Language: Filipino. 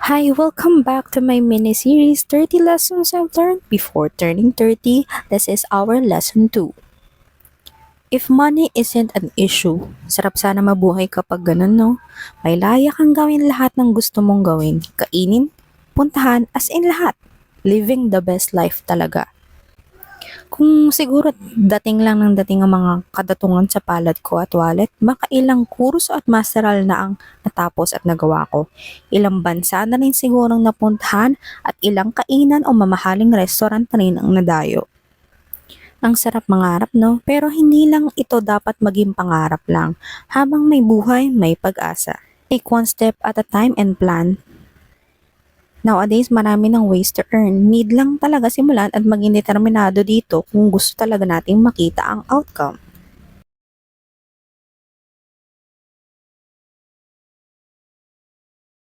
Hi, welcome back to my mini-series 30 Lessons I've Learned Before Turning 30. This is our lesson 2. If money isn't an issue, sarap sana mabuhay kapag ganun, no? May laya kang gawin lahat ng gusto mong gawin. Kainin, puntahan, as in lahat. Living the best life talaga. Kung siguro dating lang ng dating ang mga kadatungan sa palad ko at wallet, makailang kurso at masteral na ang natapos at nagawa ko. Ilang bansa na rin sigurong napuntahan at ilang kainan o mamahaling restaurant na rin ang nadayo. Ang sarap mangarap, no? Pero hindi lang ito dapat maging pangarap lang. Habang may buhay, may pag-asa. Take one step at a time and plan. Nowadays, marami ng ways to earn. Need lang talaga simulan at maging determinado dito kung gusto talaga nating makita ang outcome.